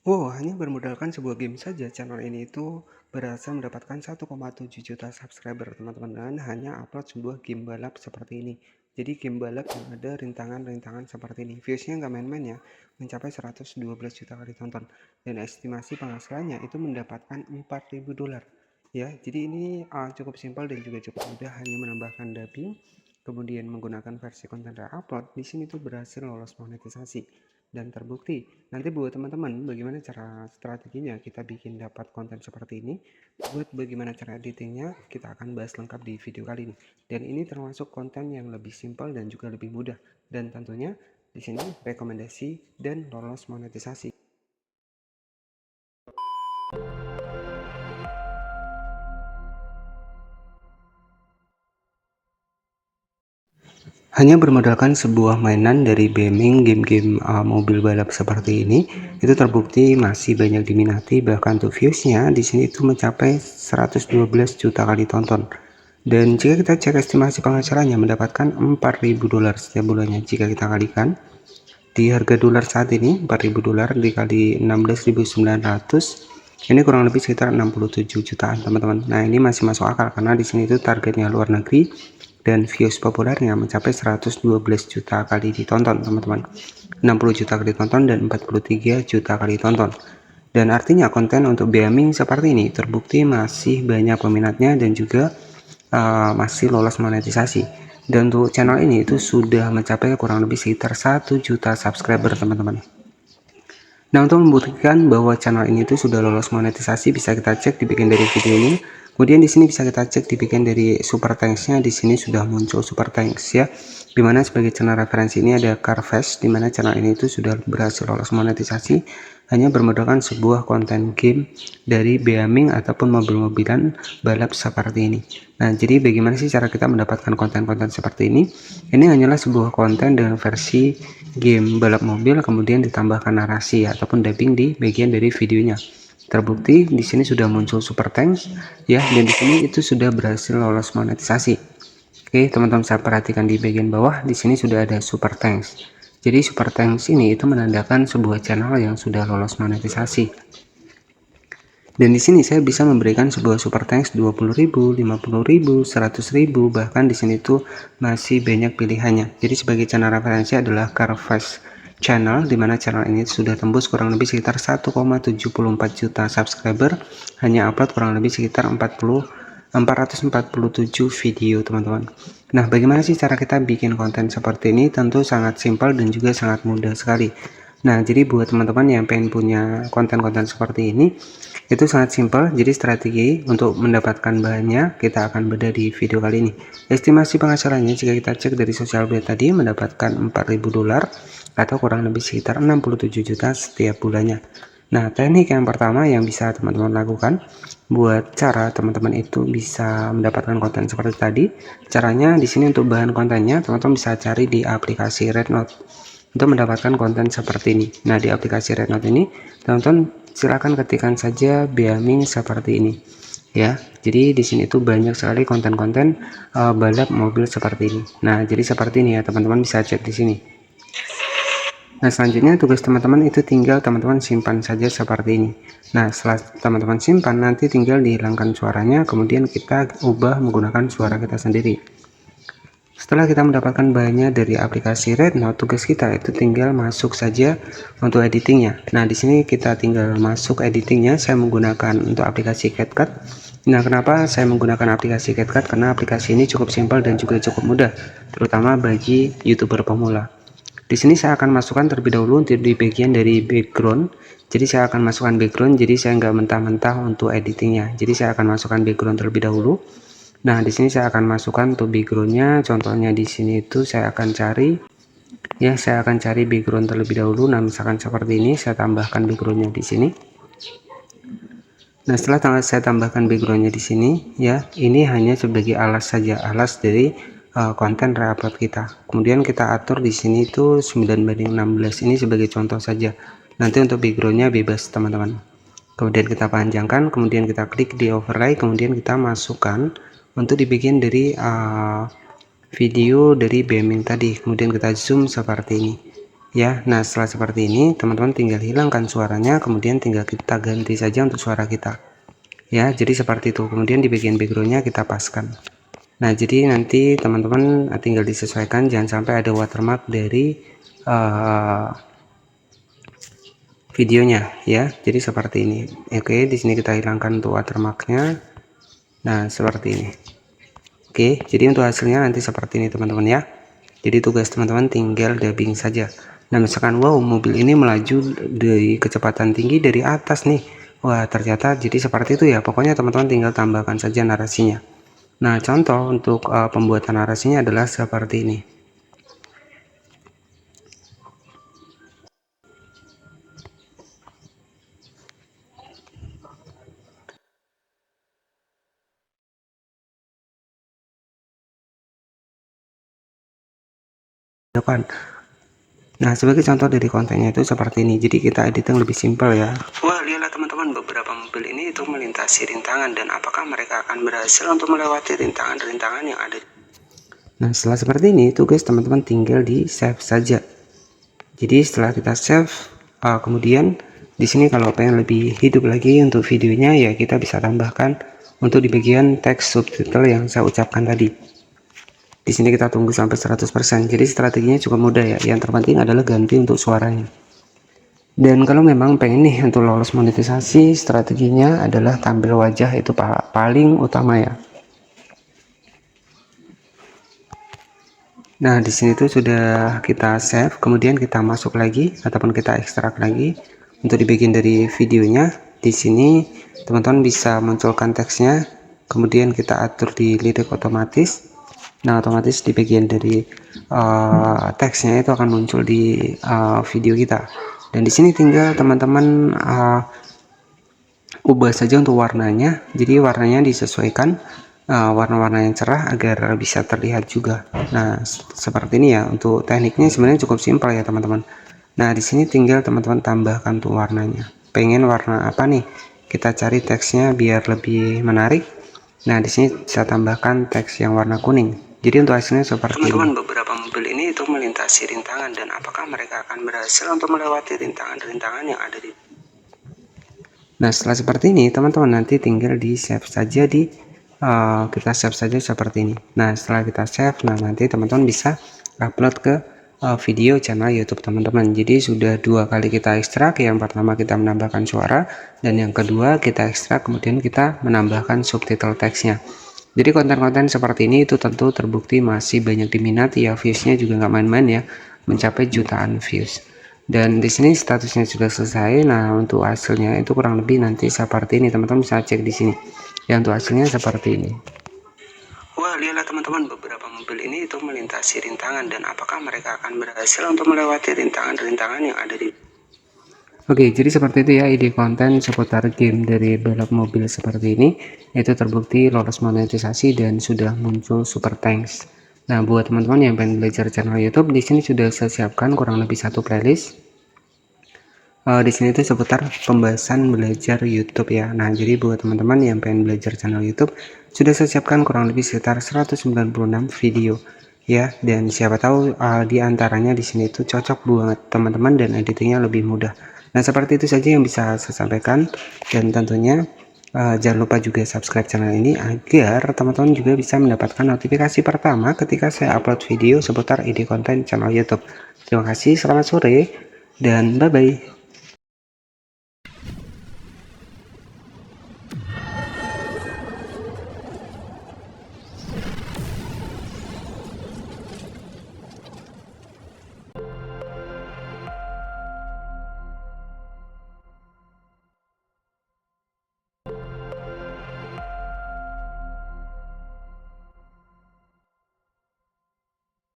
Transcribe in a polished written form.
Oh, hanya bermodalkan sebuah game saja, channel ini itu berhasil mendapatkan 1,7 juta subscriber, teman-teman, dan hanya upload sebuah game balap seperti ini. Jadi game balap yang ada rintangan-rintangan seperti ini. Viewsnya nggak main-main ya, mencapai 112 juta kali tonton. Dan estimasi penghasilannya itu mendapatkan 4.000 dolar. Ya, jadi ini cukup simpel dan juga cukup mudah, hanya menambahkan dubbing, kemudian menggunakan versi konten re-upload. Di sini tuh berhasil lolos monetisasi dan terbukti. Nanti buat teman-teman bagaimana cara strateginya kita bikin dapat konten seperti ini, buat bagaimana cara editingnya kita akan bahas lengkap di video kali ini. Dan ini termasuk konten yang lebih simpel dan juga lebih mudah, dan tentunya di sini rekomendasi dan lolos monetisasi. Hanya bermodalkan sebuah mainan dari gaming, game-game mobil balap seperti ini, itu terbukti masih banyak diminati, bahkan untuk viewsnya di sini itu mencapai 112 juta kali tonton. Dan jika kita cek estimasi penghasilannya mendapatkan 4.000 dolar setiap bulannya. Jika kita kalikan di harga dolar saat ini, 4.000 dolar dikali 16.900, ini kurang lebih sekitar 67 jutaan, teman-teman. Nah, ini masih masuk akal karena di sini itu targetnya luar negeri dan views populernya mencapai 112 juta kali ditonton, teman-teman. 60 juta kali tonton dan 43 juta kali tonton. Dan artinya konten untuk gaming seperti ini terbukti masih banyak peminatnya dan juga masih lolos monetisasi. Dan untuk channel ini itu sudah mencapai kurang lebih sekitar 1 juta subscriber, teman-teman. Nah, untuk membuktikan bahwa channel ini tuh sudah lolos monetisasi, bisa kita cek dibikin dari video ini. Kemudian di sini bisa kita cek dibikin dari super thanks-nya. Di sini sudah muncul super thanks ya. Dimana sebagai channel referensi ini ada Carfest, dimana channel ini itu sudah berhasil lolos monetisasi hanya bermodalkan sebuah konten game dari gaming ataupun mobil-mobilan balap seperti ini. Nah, jadi bagaimana sih cara kita mendapatkan konten-konten seperti ini? Ini hanyalah sebuah konten dengan versi game balap mobil, kemudian ditambahkan narasi ataupun dubbing di bagian dari videonya. Terbukti di sini sudah muncul super thanks ya, dan di sini itu sudah berhasil lolos monetisasi. Oke, teman-teman saya perhatikan di bagian bawah, di sini sudah ada super thanks. Jadi super thanks ini itu menandakan sebuah channel yang sudah lolos monetisasi. Dan di sini saya bisa memberikan sebuah super thanks 20.000, 50.000, 100.000, bahkan di sini tuh masih banyak pilihannya. Jadi sebagai channel referensi adalah Carfest channel, dimana channel ini sudah tembus kurang lebih sekitar 1,74 juta subscriber, hanya upload kurang lebih sekitar 447 video, teman-teman. Nah, bagaimana sih cara kita bikin konten seperti ini? Tentu sangat simpel dan juga sangat mudah sekali. Nah, jadi buat teman-teman yang pengen punya konten-konten seperti ini, itu sangat simpel. Jadi strategi untuk mendapatkan bahannya kita akan bedah di video kali ini. Estimasi penghasilannya jika kita cek dari sosial blade tadi mendapatkan 4.000 dolar atau kurang lebih sekitar 67 juta setiap bulannya. Nah, teknik yang pertama yang bisa teman-teman lakukan buat cara teman-teman itu bisa mendapatkan konten seperti tadi, caranya di sini untuk bahan kontennya teman-teman bisa cari di aplikasi Rednote untuk mendapatkan konten seperti ini. Nah, di aplikasi Rednote ini teman-teman silakan ketikkan saja gaming seperti ini ya. Jadi di sini tuh banyak sekali konten-konten balap mobil seperti ini. Nah, jadi seperti ini ya, teman-teman bisa cek di sini. Nah, selanjutnya tugas teman-teman itu tinggal teman-teman simpan saja seperti ini. Nah, setelah teman-teman simpan, nanti tinggal dihilangkan suaranya, kemudian kita ubah menggunakan suara kita sendiri. Setelah kita mendapatkan bahannya dari aplikasi Rednote, tugas kita itu tinggal masuk saja untuk editingnya. Nah, di sini kita tinggal masuk editingnya. Saya menggunakan untuk aplikasi CapCut. Nah, kenapa saya menggunakan aplikasi CapCut? Karena aplikasi ini cukup simpel dan juga cukup mudah, terutama bagi YouTuber pemula. Di sini saya akan masukkan terlebih dahulu untuk di bagian dari background. Jadi saya akan masukkan background, jadi saya nggak mentah-mentah untuk editingnya. Jadi saya akan masukkan background terlebih dahulu. Nah, di sini saya akan masukkan untuk backgroundnya. Contohnya di sini itu saya akan cari, ya saya akan cari background terlebih dahulu. Nah, misalkan seperti ini, saya tambahkan backgroundnya di sini. Nah, setelah saya tambahkan backgroundnya di sini, ya ini hanya sebagai alas saja, alas dari konten re-upload kita. Kemudian kita atur di sini itu 9:16, ini sebagai contoh saja. Nanti untuk backgroundnya bebas, teman-teman. Kemudian kita panjangkan, kemudian kita klik di overlay, kemudian kita masukkan untuk di bagian dari video dari gaming tadi. Kemudian kita zoom seperti ini. ya. Nah, setelah seperti ini teman-teman tinggal hilangkan suaranya, kemudian tinggal kita ganti saja untuk suara kita, ya. Jadi seperti itu. Kemudian di bagian backgroundnya kita paskan. Nah, jadi nanti teman-teman tinggal disesuaikan, jangan sampai ada watermark dari videonya, ya. Jadi seperti ini. Oke, di sini kita hilangkan untuk watermarknya. Nah, seperti ini. Oke, jadi untuk hasilnya nanti seperti ini teman-teman, ya. Jadi tugas teman-teman tinggal dubbing saja. Nah, misalkan wow, mobil ini melaju dari kecepatan tinggi dari atas nih. Wah, ternyata jadi seperti itu ya. Pokoknya teman-teman tinggal tambahkan saja narasinya. Nah, contoh untuk pembuatan narasinya adalah seperti ini. Depan. Nah, sebagai contoh dari kontennya itu seperti ini. Jadi kita editing lebih simpel, ya. Wah, lihatlah teman-teman, beberapa mobil ini itu melintasi rintangan, dan apakah mereka akan berhasil untuk melewati rintangan-rintangan yang ada. Nah, setelah seperti ini, tugas teman-teman tinggal di save saja. Jadi setelah kita save, kemudian di sini kalau pengen lebih hidup lagi untuk videonya, ya kita bisa tambahkan untuk di bagian teks subtitle yang saya ucapkan tadi. Di sini kita tunggu sampai 100%. Jadi strateginya cukup mudah, ya. Yang terpenting adalah ganti untuk suaranya. Dan kalau memang pengen nih untuk lolos monetisasi, strateginya adalah tampil wajah, itu paling utama, ya. Nah, di sini tuh sudah kita save, kemudian kita masuk lagi ataupun kita ekstrak lagi untuk di bagian dari videonya. Di sini teman-teman bisa munculkan teksnya, kemudian kita atur di lirik otomatis. Nah, otomatis di bagian dari teksnya itu akan muncul di video kita. Dan di sini tinggal teman-teman ubah saja untuk warnanya. Jadi warnanya disesuaikan warna-warna yang cerah agar bisa terlihat juga. Nah, seperti ini ya. Untuk tekniknya sebenarnya cukup simpel, ya teman-teman. Nah, di sini tinggal teman-teman tambahkan tuh warnanya. Pengen warna apa nih? Kita cari teksnya biar lebih menarik. Nah, di sini saya tambahkan teks yang warna kuning. Jadi untuk hasilnya seperti teman-teman, beberapa mobil ini itu melintasi rintangan, dan apakah mereka akan berhasil untuk melewati rintangan-rintangan yang ada di. Nah, setelah seperti ini teman-teman nanti tinggal di save saja di kita save saja seperti ini. Nah, setelah kita save, nah nanti teman-teman bisa upload ke video channel YouTube teman-teman. Jadi sudah 2 kali kita ekstrak. Yang pertama kita menambahkan suara, dan yang kedua kita ekstrak kemudian kita menambahkan subtitle teksnya. Jadi konten-konten seperti ini itu tentu terbukti masih banyak diminati, ya. Viewsnya juga nggak main-main, ya, mencapai jutaan views. Dan di sini statusnya sudah selesai. Nah, untuk hasilnya itu kurang lebih nanti seperti ini. Teman-teman bisa cek di sini. Ya, untuk hasilnya seperti ini. Wah, lihatlah teman-teman, beberapa mobil ini itu melintasi rintangan, dan apakah mereka akan berhasil untuk melewati rintangan-rintangan yang ada di. Oke, jadi seperti itu ya ide konten seputar game dari balap mobil seperti ini. Itu terbukti lolos monetisasi dan sudah muncul super thanks. Nah, buat teman-teman yang pengen belajar channel YouTube, di sini sudah saya siapkan kurang lebih 1 playlist. Di sini itu seputar pembahasan belajar YouTube, ya. Nah, jadi buat teman-teman yang pengen belajar channel YouTube, sudah saya siapkan kurang lebih sekitar 196 video, ya. Dan siapa tahu di antaranya di sini itu cocok buat teman-teman dan editingnya lebih mudah. Nah, seperti itu saja yang bisa saya sampaikan, dan tentunya jangan lupa juga subscribe channel ini agar teman-teman juga bisa mendapatkan notifikasi pertama ketika saya upload video seputar ide konten channel YouTube. Terima kasih, selamat sore, dan bye-bye.